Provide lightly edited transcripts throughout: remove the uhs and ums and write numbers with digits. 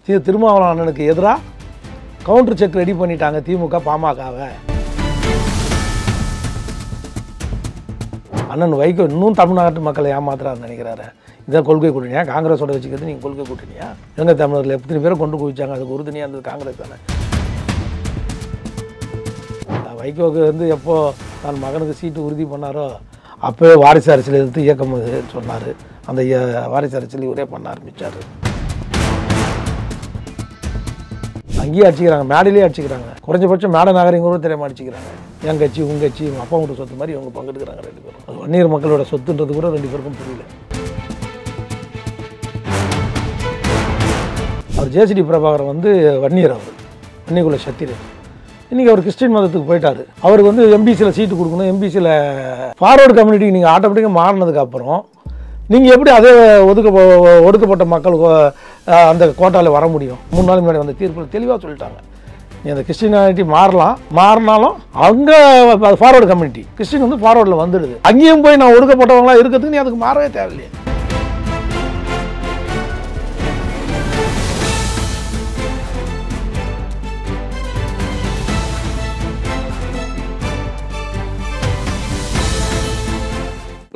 திருமாவளவன் அண்ணனுக்கு எதிராக counter check ready பண்ணிட்டாங்க திமுக பாமகவை. அண்ணன் வைகோ இன்னும் தமிழ்நாட்டு மக்களை ஏமாத்துறாருன்னு நினைக்கிறாரு. இதான் கொள்கை கூட்டணியா? காங்கிரஸோட வச்சுக்கிறது நீங்கள் கொள்கை கூட்டணியா? எங்கள் தமிழர்கள் எத்தனை பேரை கொண்டு குவிச்சாங்க, அதுக்கு உறுதுணையாக இருந்தது காங்கிரஸ் தானே. வைகோவுக்கு வந்து எப்போ தன் மகனுக்கு சீட்டு உறுதி பண்ணாரோ அப்போவே வாரிசு அரசியல் எடுத்து இயக்கம் சொன்னார். அந்த வாரிசு அரசியல் இவரே பண்ண ஆரம்பித்தார். அங்கேயே அடிச்சுக்கிறாங்க, மேடையிலே அடிச்சுக்கிறாங்க. குறைஞ்சபட்சம் மேடை நாகரிகம் கூட தெரியாமல் அடிச்சுக்கிறாங்க. என் கட்சி உங்கள் கட்சி உங்கள் அப்பா வீட்டு சொத்து மாதிரி இவங்க பங்கெடுக்கிறாங்க ரெண்டு பேரும். அது வன்னியர் மக்களோட சொத்துன்றது கூட ரெண்டு பேருக்கும் புரியல. அவர் ஜேசிடி பிரபாகரன் வந்து வன்னியர், அவர் வன்னியகுல சத்திரன். இன்றைக்கி அவர் கிறிஸ்டின் மதத்துக்கு போயிட்டார். அவருக்கு வந்து எம்பிசியில் சீட்டு கொடுக்கணும். எம்பிசியில் ஃபார்வர்டு கம்யூனிட்டிக்கு நீங்கள் ஆட்டோமேட்டிக்காக மாறினதுக்கப்புறம் நீங்கள் எப்படி அதே ஒடுக்கப்பட்ட மக்களுக்கு அந்த கோட்டாவில் வர முடியும்? 3 நாள் முன்னாடி வந்த தீர்ப்பில் தெளிவாக சொல்லிட்டாங்க. நீ அந்த கிறிஸ்டினாலிட்டி மாறினாலும் அவங்க ஃபார்வர்டு கம்யூனிட்டி கிறிஸ்டின் வந்து ஃபார்வர்டில் வந்துடுது. அங்கேயும் போய் நான் ஒடுக்கப்பட்டவங்களாம் இருக்கிறதுக்கு நீ அதுக்கு மாறவே தேவையில்லையே.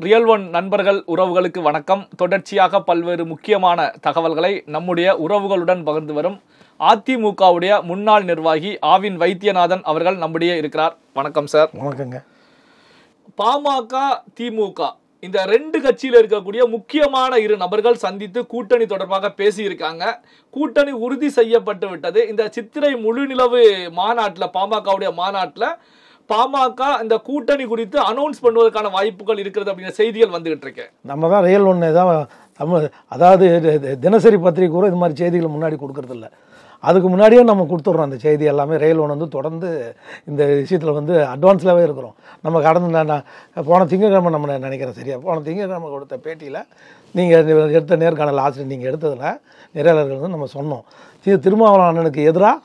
ரியல் ஒன் நண்பர்கள் உறவுகளுக்கு வணக்கம். தொடர்ச்சியாக பல்வேறு முக்கியமான தகவல்களை நம்முடைய உறவுகளுடன் பகிர்ந்து வரும் அதிமுகவுடைய முன்னாள் நிர்வாகி ஆவின் வைத்தியநாதன் அவர்கள் நம்முடைய இருக்கிறார். வணக்கம் சார். வணக்கங்க. பாமக திமுக இந்த 2 கட்சியில் இருக்கக்கூடிய முக்கியமான 2 நபர்கள் சந்தித்து கூட்டணி தொடர்பாக பேசியிருக்காங்க. கூட்டணி உறுதி செய்யப்பட்டு விட்டது. இந்த சித்திரை முழுநிலவு மாநாட்டில், பாமகவுடைய மாநாட்டில் பாமக இந்த கூட்டணி குறித்து அனௌன்ஸ் பண்ணுவதற்கான வாய்ப்புகள் இருக்கிறது அப்படிங்கிற செய்திகள் வந்துகிட்டு இருக்கு. நம்ம தான் ரியல் ஒன்று தான் அதாவது தினசரி பத்திரிகை கூட இது மாதிரி செய்திகள் முன்னாடி கொடுக்கறதில்ல. அதுக்கு முன்னாடியே நம்ம கொடுத்துட்றோம் அந்த செய்தி எல்லாமே. ரயில் ஒன்று வந்து தொடர்ந்து இந்த விஷயத்தில் வந்து அட்வான்ஸ்லாகவே இருக்கிறோம். நம்ம கடந்த போன திங்கட்கிழமை நம்ம நினைக்கிறேன் சரியா, போன திங்கட்கிழமை கொடுத்த பேட்டியில் நீங்கள் எடுத்த நேர்காணல் ஆசிரியர் நீங்கள் எடுத்ததில் நிறையாளர்கள் வந்து நம்ம சொன்னோம், திருமாவளவன் அண்ணனுக்கு எதிராக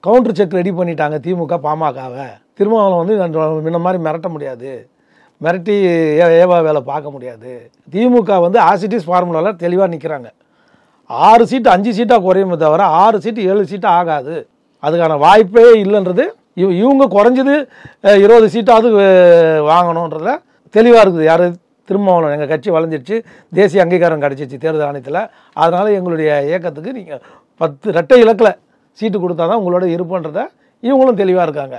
கவுண்டர் செக் ரெடி பண்ணிட்டாங்க திமுக பாமகவை. திருமாவளவன் வந்து முன்ன மாதிரி மிரட்ட முடியாது, மிரட்டி ஏவா வேலை பார்க்க முடியாது. திமுக வந்து ஆசிட்டிஸ் ஃபார்முலாவில் தெளிவாக நிற்கிறாங்க. 6 சீட்டு 5 சீட்டாக குறையுமே தவிர 6 சீட்டு 7 சீட்டு ஆகாது. அதுக்கான வாய்ப்பே இல்லைன்றது இவங்க குறைஞ்சது 20 சீட்டாவது வாங்கணுன்றதுல தெளிவாக இருக்குது. யார்? திருமாவளவன். எங்கள் கட்சி வளைஞ்சிடுச்சு, தேசிய அங்கீகாரம் கிடச்சிச்சு தேர்தல் ஆணையத்தில். அதனால் எங்களுடைய இயக்கத்துக்கு நீங்கள் 10 இரட்டை இலக்கில் சீட்டு கொடுத்தா தான் உங்களோட இருப்புன்றத இவங்களும் தெளிவாக இருக்காங்க.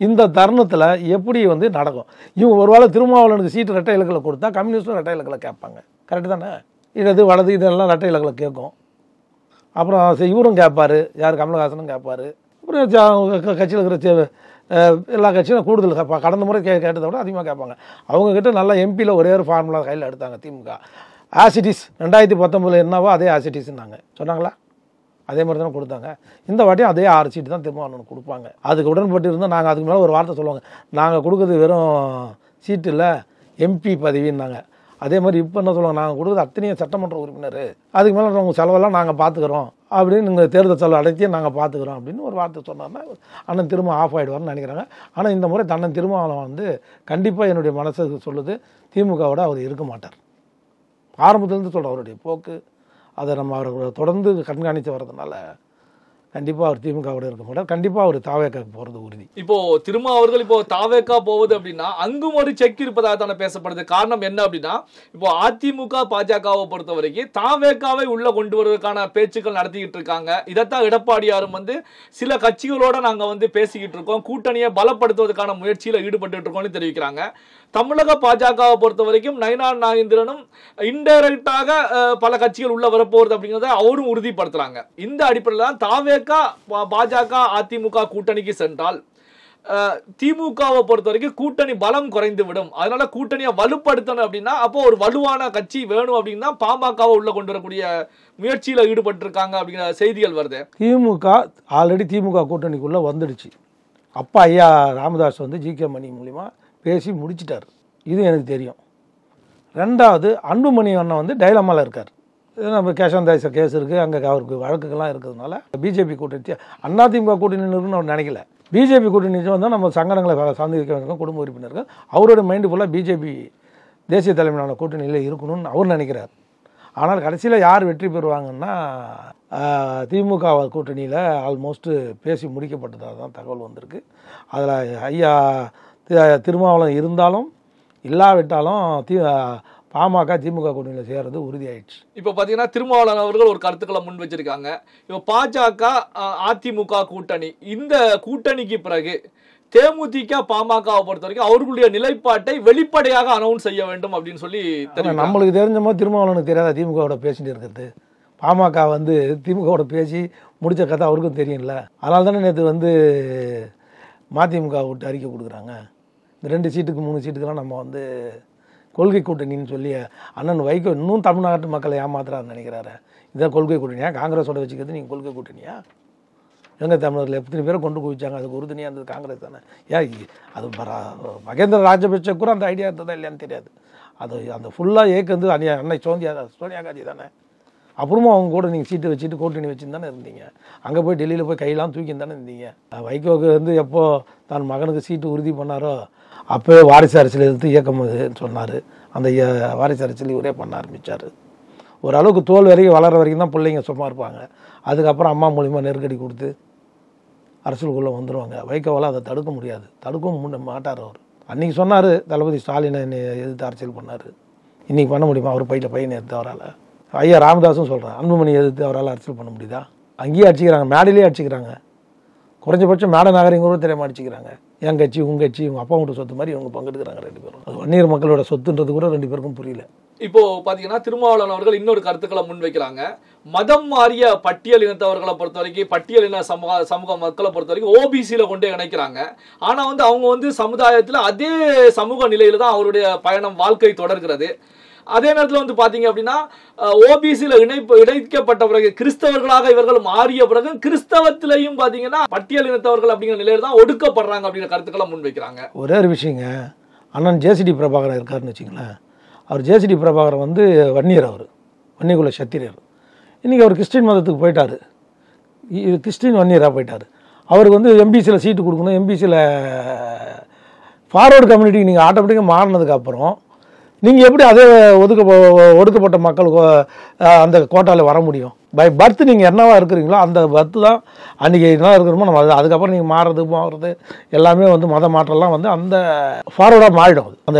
இந்த தருணத்தில் எப்படி வந்து நடக்கும்? இவங்க ஒருவேளை திருமாவளவனுக்கு சீட்டு இரட்டை இலக்கில் கொடுத்தா கம்யூனிஸ்டும் இரட்டை இலக்கில் கேட்பாங்க. கரெக்டு தானே? இடது வலது இதெல்லாம் இரட்டை இலக்கில் கேட்கும். அப்புறம் இவரும் கேட்பார், யார்? கமலஹாசனும் கேட்பார். அப்புறம் கட்சியில் இருக்கிற எல்லா கட்சியும் கூடுதல் கடந்த முறை கேட்டதை விட அதிகமாக கேட்பாங்க. அவங்கக்கிட்ட நல்லா எம்பியில் ஒரே ஒரு ஃபார்முலா கையில் எடுத்தாங்க திமுக. ஆசிட்டிஸ் 2019 என்னவோ அதே ஆசிட்டிஸ்னாங்க, சொன்னாங்களா? அதே மாதிரி தானே கொடுத்தாங்க. இந்த வாட்டியும் அதே 6 சீட்டு தான் திருமாவளவன் கொடுப்பாங்க. அதுக்கு உடன்பட்டு இருந்தால் நாங்கள் அதுக்கு மேலே ஒரு வார்த்தை சொல்லுவாங்க, நாங்கள் கொடுக்குறது வெறும் சீட்டு இல்லை எம்பி பதவின்னாங்க. அதே மாதிரி இப்போ என்ன சொல்லுவாங்க, நாங்கள் கொடுக்குறது அத்தனையும் சட்டமன்ற உறுப்பினர், அதுக்கு மேலே உங்கள் செலவெல்லாம் நாங்கள் பார்த்துக்குறோம் அப்படின்னு, நீங்கள் தேர்தல் செலவு அடைத்தியும் நாங்கள் பார்த்துக்குறோம் அப்படின்னு ஒரு வார்த்தை சொன்னார்னா அண்ணன் திரும்ப ஆஃப் ஆகிடுவார்னு நினைக்கிறாங்க. ஆனால் இந்த முறை தன்னன் திருமாவளவன் வந்து கண்டிப்பாக என்னுடைய மனசுக்கு சொல்லுது, திமுகவோட அவர் இருக்க மாட்டார். ஆரம்பத்துலேருந்து சொல்கிற அவருடைய போக்கு அதை நம்ம அவரை தொடர்ந்து கண்காணித்து வர்றதுனால கண்டிப்பாக அவர் திமுகவோட இருக்க மாட்டார். கண்டிப்பாக அவர் தாவேக்கா போகிறது உறுதி. இப்போ திருமா அவர்கள் இப்போ தாவேக்கா போவது அப்படின்னா அங்கும் ஒரு செக் இருப்பதாக தானே பேசப்படுது. காரணம் என்ன அப்படின்னா, இப்போ அதிமுக பாஜகவை பொறுத்த வரைக்கும் தாவேக்காவை உள்ள கொண்டு வருவதற்கான பேச்சுக்கள் நடத்திக்கிட்டு இருக்காங்க. இதைத்தான் எடப்பாடியாரும் வந்து சில கட்சிகளோட நாங்கள் வந்து பேசிக்கிட்டு இருக்கோம், கூட்டணியை பலப்படுத்துவதற்கான முயற்சியில் ஈடுபட்டு இருக்கோம்னு தெரிவிக்கிறாங்க. தமிழக பாஜகவை பொறுத்த வரைக்கும் நயினார் நாகேந்திரனும் இன்டைரக்டாக பல கட்சிகள் உள்ள வரப்போறது அப்படிங்கிறத அவரும் உறுதிப்படுத்துறாங்க. இந்த அடிப்படையில் தான் தாவேக்கா பாஜக அதிமுக கூட்டணிக்கு சென்றால் திமுகவை பொறுத்த வரைக்கும் கூட்டணி பலம் குறைந்து விடும். அதனால கூட்டணியை வலுப்படுத்தணும் அப்படின்னா அப்போ ஒரு வலுவான கட்சி வேணும் அப்படின்னா பாமகவை உள்ள கொண்டு வரக்கூடிய முயற்சியில் ஈடுபட்டு இருக்காங்க அப்படிங்கிற செய்திகள் வருது. திமுக ஆல்ரெடி திமுக கூட்டணிக்குள்ள வந்துடுச்சு. அப்பா ஐயா ராமதாஸ் வந்து ஜி.கே. மணி மூலிமா பேசி முடிச்சிட்டார், இது எனக்கு தெரியும். 2வது அன்புமணி அண்ணன் வந்து டைலமாவில் இருக்கார். நம்ம கேஷாந்தாய்ஸ கேஸ் இருக்குது, அங்கே அவருக்கு வழக்குகள்லாம் இருக்கிறதுனால பிஜேபி கூட்டணி அதிமுக கூட்டணி இருக்குன்னு அவர் நினைக்கல. பிஜேபி கூட்டணி வந்தால் நம்ம சங்கடங்களை சந்திக்க குடும்ப உறுப்பினர்கள் அவரோட மைண்டு ஃபுல்லாக பிஜேபி தேசிய தலைமையிலான கூட்டணியில் இருக்கணும்னு அவர் நினைக்கிறார். ஆனால் கடைசியில் யார் வெற்றி பெறுவாங்கன்னா திமுக கூட்டணியில் ஆல்மோஸ்ட்டு பேசி முடிக்கப்பட்டதாக தான் தகவல் வந்திருக்கு. அதில் ஐயா திருமாவளவன் இருந்தாலும் இல்லாவிட்டாலும் பாமக திமுக கூட்டணியில் சேர்றது உறுதியாயிடுச்சு. இப்போ பார்த்தீங்கன்னா திருமாவளவன் அவர்கள் ஒரு கருத்துக்களை முன் வச்சிருக்காங்க. இப்போ பாஜக அதிமுக கூட்டணி, இந்த கூட்டணிக்கு பிறகு தேமுதிக பாமகவை பொறுத்த வரைக்கும் அவர்களுடைய நிலைப்பாட்டை வெளிப்படையாக அனௌன்ஸ் செய்ய வேண்டும் அப்படின்னு சொல்லி நம்மளுக்கு தெரிஞ்ச மாதிரி திருமாவளவனுக்கு தெரியாத திமுகவோட பேசிட்டு இருக்கிறது. பாமக வந்து திமுகவோட பேசி முடித்த கதை அவருக்கும் தெரியும்ல. அதனால தானே நேற்று மதிமுக விட்டு அறிக்கை கொடுக்குறாங்க. இந்த 2 சீட்டுக்கு 3 சீட்டுக்கெல்லாம் நம்ம கொள்கை கூட்டணின்னு சொல்லி அண்ணன் வைகோ இன்னும் தமிழ்நாட்டு மக்களை ஏமாத்துறாருன்னு நினைக்கிறாரு. இதான் கொள்கை கூட்டணியா? காங்கிரஸோட வச்சுக்கிறது நீங்கள் கொள்கை கூட்டணியா? எங்கே தமிழர்கள் எத்தனை பேரை கொண்டு குவிச்சாங்க? அதுக்கு உறுதுணையாக இருந்தது காங்கிரஸ் தானே. அது மகேந்திர ராஜபக்சே கூட அந்த ஐடியா இருந்ததா இல்லையான்னு தெரியாது. அது அந்த ஃபுல்லாக அன்னை சோனியா காந்தி தானே. அப்புறமா அவங்க கூட நீங்கள் சீட்டு வச்சுட்டு கூட்டணி வச்சுன்னு தானே இருந்தீங்க. அங்கே போய் டெல்லியில் போய் கையெல்லாம் தூக்கின்னு தானே இருந்தீங்க. வைகோவுக்கு எப்போ தான் மகனுக்கு சீட்டு உறுதி பண்ணாரோ அப்போவே வாரிசு அரசியல் எடுத்து இயக்கம் சொன்னார். அந்த வாரிசு அரசியல் இவரே பண்ண ஆரம்பித்தார். ஓரளவுக்கு தோல் வரைக்கும் வளர வரைக்கும் தான் பிள்ளைங்க சும்மா இருப்பாங்க. அதுக்கப்புறம் அம்மா மூலிமா நெருக்கடி கொடுத்து அரசியலுக்குள்ளே வந்துடுவாங்க. வைகோவால் அதை தடுக்க முடியாது, தடுக்கவும் மாட்டார். அவர் அன்றைக்கி சொன்னார் தளபதி ஸ்டாலினை எதிர்த்து அரசியல் பண்ணார். இன்றைக்கி பண்ண முடியுமா? அவர் பையனை எடுத்து அவரால். ஐயா ராமதாஸும் சொல்கிறேன், அன்புமணி எதிர்த்து அவரால் அரசியல் பண்ண முடியுதா? அங்கேயே அடிச்சுக்கிறாங்க, மேடையிலே அடிச்சுக்கிறாங்க. குறைஞ்சபட்சம் மேடை நாகரிகம் கூட தெரியாமல் அடிச்சுக்கிறாங்க. என் கட்சி உங்கள் கட்சி உங்கள் அப்பா வீட்டு சொத்து மாதிரி இவங்க பங்கெடுக்கிறாங்க 2 பேரும். அது வன்னியர் மக்களோட சொத்துன்றது கூட 2 பேருக்கும் புரியல. இப்போ பாத்தீங்கன்னா திருமாவளவன் அவர்கள் இன்னொரு கருத்துக்களை முன்வைக்கிறாங்க. மதம் மாறிய பட்டியல் இனத்தவர்களை பொறுத்த வரைக்கும், பட்டியல் இன சமூக மக்களை பொறுத்த வரைக்கும் ஓபிசியில கொண்டே இணைக்கிறாங்க. ஆனா அவங்க சமுதாயத்துல அதே சமூக நிலையில தான் அவருடைய பயணம் வாழ்க்கை தொடர்கிறது. அதே நேரத்தில் பாத்தீங்க அப்படின்னா ஓபிசியில இணைக்கப்பட்ட பிறகு கிறிஸ்தவர்களாக இவர்கள் மாறிய பிறகு கிறிஸ்தவத்திலையும் பாத்தீங்கன்னா பட்டியல் இனத்தவர்கள் அப்படிங்கிற நிலையில தான் ஒடுக்கப்படுறாங்க அப்படிங்கிற கருத்துக்களை முன்வைக்கிறாங்க. ஒரே ஒரு விஷயங்க, அண்ணன் ஜேசிடி பிரபாகரன் இருக்காருன்னு வச்சுங்களேன். அவர் ஜேசிடி பிரபாகரன் வன்னியர், அவர் வன்னியகுல சத்திரியர். இன்றைக்கி அவர் கிறிஸ்டின் மதத்துக்கு போயிட்டார், கிறிஸ்டின் வன்னியராக போயிட்டார். அவருக்கு எம்பிசியில் சீட்டு கொடுக்கணும். எம்பிசியில் ஃபார்வர்டு கம்யூனிட்டிக்கு நீங்கள் ஆட்டோமேட்டிக்காக மாறினதுக்கப்புறம் நீங்கள் எப்படி அதே ஒடுக்கப்பட்ட மக்களுக்கு அந்த கோட்டாவில் வர முடியும்? பை பர்த் நீங்கள் என்னவா இருக்கிறீங்களோ அந்த பர்த்து தான் அன்றைக்கி என்ன இருக்கிறோமோ நம்ம அதுக்கப்புறம் நீங்கள் மாறுறது எல்லாமே மத மாற்றம்லாம் அந்த ஃபார்வர்டாக மாறிடும். அந்த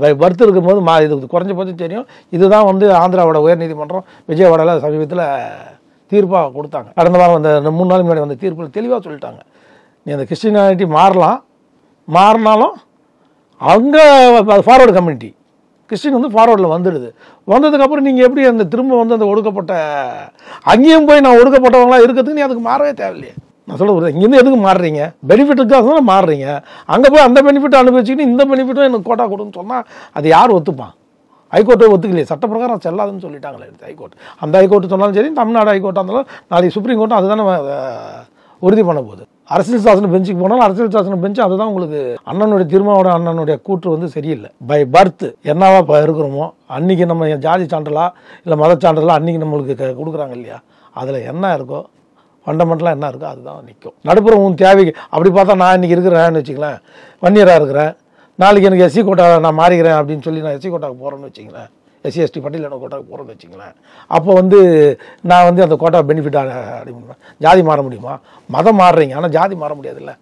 பை பர்த் இருக்கும்போது இது குறைஞ்சபட்சம் தெரியும். இதுதான் ஆந்திராவோட உயர்நீதிமன்றம் விஜயவாடாவில் சமீபத்தில் தீர்ப்பாக கொடுத்தாங்க. கடந்த வாரம் அந்த 3 நாள் முன்னாடி தீர்ப்பில் தெளிவாக சொல்லிட்டாங்க, நீ அந்த கிறிஸ்டியானிட்டி மாறினாலும் அங்கே ஃபார்வர்டு கம்யூனிட்டி கிறிஸ்டின் ஃபார்வர்டில் வந்துடுது. வந்ததுக்கப்புறம் நீங்கள் எப்படி திரும்ப அந்த ஒடுக்கப்பட்ட அங்கேயும் போய் நான் ஒடுக்கப்பட்டவங்களாம் இருக்கிறதுக்கு நீ அதுக்கு மாறவே தேவையில்லையே. நான் சொல்ல இங்கேருந்து எதுக்கு மாறுறீங்க? பெனிஃபிட்டுக்காக தான் மாறுறீங்க. அங்கே போய் அந்த பெனிஃபிட்டை அனுபவிச்சுக்கிட்டு இந்த பெனிஃபிட்டும் எனக்கு கோட்டா கொடுன்னு சொன்னால் அது யார் ஒத்துப்பான்? ஹைகோர்ட்டை ஒத்துக்கலையே, சட்ட பிரகாரம் செல்லாதுன்னு சொல்லிட்டாங்களே ஹைகோர்ட். அந்த ஹைகோர்ட்டு சொன்னாலும் சரி, தமிழ்நாடு ஹைகோர்ட்டாக இருந்தாலும் நாளைக்கு சுப்ரீம் கோர்ட்டும் அதுதானே உறுதி பண்ண போகுது. அரசியல் சாசன பெஞ்சுக்கு போனாலும் அரசியல் சாசன பெஞ்சு அதுதான் உங்களுக்கு அண்ணனுடைய அண்ணனுடைய கூற்று சரியில்லை. பை பர்த் என்னவா இருக்கிறோமோ அன்னைக்கு நம்ம ஜாதி சான்றலா இல்லை மத சான்றலா அன்னைக்கு நம்மளுக்கு கொடுக்குறாங்க இல்லையா, அதில் என்ன இருக்கோ ஃபண்டமெண்டலாக என்ன இருக்கோ அதுதான் நிற்கும். நடுப்புற உன் தேவைக்கு அப்படி பார்த்தா நான் இன்றைக்கி இருக்கிறேன்னு வச்சுங்களேன், வன்னியராக இருக்கிறேன், நாளைக்கு எனக்கு எஸ்சி கோட்டா நான் மாறிக்கிறேன் அப்படின்னு சொல்லி நான் எஸ்சி கோட்டாவுக்கு போகிறேன்னு வச்சுங்களேன், எஸ்சி எஸ்டி பட்டியலின கோட்டாவுக்கு போகிறேன்னு வச்சுங்களேன், அப்போ நான் அந்த கோட்டா பெனிஃபிட் அப்படின்னு ஜாதி மாற முடியுமா? மதம் மாறுறீங்க, ஆனால் ஜாதி மாற முடியாதுல்ல.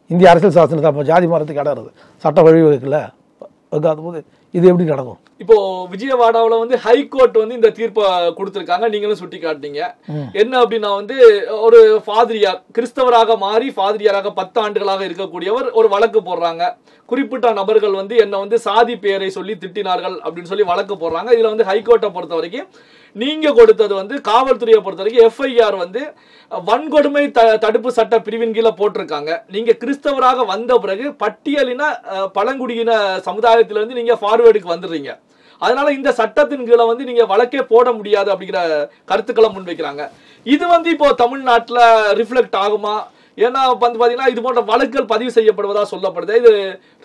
இந்திய அரசியல் சாசனத்தை அப்போ ஜாதி மாறத்துக்கு இடம் இருக்குது, சட்ட வழிவகுக்கல வைக்காத போது இது எப்படி நடக்கும்? இப்போ விஜயவாடாவில் ஹைகோர்ட் இந்த தீர்ப்பை கொடுத்திருக்காங்க, நீங்களும் சுட்டி காட்டினீங்க. என்ன அப்படின்னா ஒரு ஃபாதிரியார் கிறிஸ்தவராக மாறி ஃபாதிரியாராக 10 ஆண்டுகளாக இருக்கக்கூடியவர் ஒரு வழக்கு போடுறாங்க. குறிப்பிட்ட நபர்கள் என்ன சாதி பெயரை சொல்லி திட்டினார்கள் அப்படின்னு சொல்லி வழக்கு போடுறாங்க. இதுல ஹைகோர்ட்டை பொறுத்த வரைக்கும் நீங்க கொடுத்தது காவல்துறையை பொறுத்த வரைக்கும் எஃப்ஐஆர் வன்கொடுமை தடுப்பு சட்ட பிரிவின் கீழே போட்டிருக்காங்க. நீங்க கிறிஸ்தவராக வந்த பிறகு பட்டியலின பழங்குடியின சமுதாயத்திலிருந்து நீங்க ஃபார்வேர்டுக்கு வந்துடுறீங்க. அதனால இந்த சட்டத்தின் கீழே நீங்க வழக்கே போட முடியாது அப்படிங்கிற கருத்துக்களை முன்வைக்கிறாங்க. இது இப்போ தமிழ்நாட்டில் ரிஃப்ளெக்ட் ஆகுமா? ஏன்னா பாத்தீங்கன்னா இது போன்ற வழக்குகள் பதிவு செய்யப்படுவதா சொல்லப்படுது. இது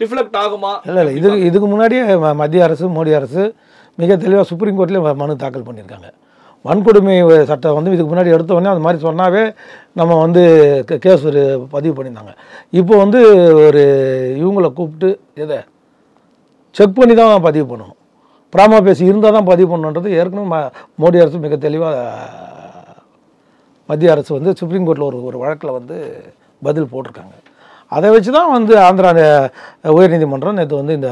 ரிஃப்ளெக்ட் ஆகுமா? இல்லை, இதுக்கு முன்னாடியே மத்திய அரசு மோடி அரசு மிக தெளிவாக சுப்ரீம் கோர்ட்லேயே மனு தாக்கல் பண்ணியிருக்காங்க. வன்கொடுமை சட்டம் இதுக்கு முன்னாடி எடுத்த உடனே அந்த மாதிரி சொன்னாவே நம்ம கேஸ் பதிவு பண்ணியிருந்தாங்க. இப்போ ஒரு இவங்களை கூப்பிட்டு எதை செக் பண்ணி தான் பதிவு பண்ணணும். ப்ராமா பேசி இருந்தால் தான் பதிவு பண்ணுன்றது ஏற்கனவே மோடி அரசு மிக தெளிவாக மத்திய அரசு வந்து சுப்ரீம் கோர்ட்டில் ஒரு வழக்கில் வந்து பதில் போட்டிருக்காங்க. அதை வச்சு தான் வந்து ஆந்திரா உயர்நீதிமன்றம் நேற்று வந்து இந்த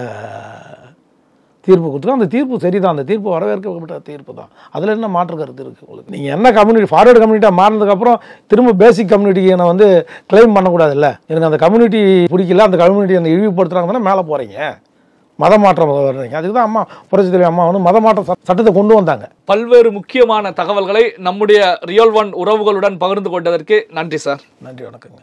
தீர்ப்பு கொடுத்துருக்கோம். அந்த தீர்ப்பு சரிதான், அந்த தீர்ப்பு வரவேற்கப்பட்ட தீர்ப்பு தான். அதில் என்ன மாற்று கருத்து இருக்குது உங்களுக்கு? நீங்கள் என்ன கம்யூனிட்டி ஃபார்வர்டு கம்யூனிட்டியாக மாறினதுக்கப்புறம் திரும்ப பேசிக் கம்யூனிட்டியை நான் வந்து கிளைம் பண்ணக்கூடாதுல்ல. எனக்கு அந்த கம்யூனிட்டி பிடிக்கல, அந்த கம்யூனிட்டி அந்த இழிவுபடுத்துகிறாங்கன்னா மேலே போகிறீங்க, மத மாற்றம் வர்றீங்க. அதுக்கு தான் அம்மா புரட்சித் தலைவி அம்மா வந்து மத மாற்ற சட்டத்தை கொண்டு வந்தாங்க. பல்வேறு முக்கியமான தகவல்களை நம்முடைய ரியல் ஒன் உறவுகளுடன் பகிர்ந்து கொண்டதற்கு நன்றி சார். நன்றி, வணக்கங்க.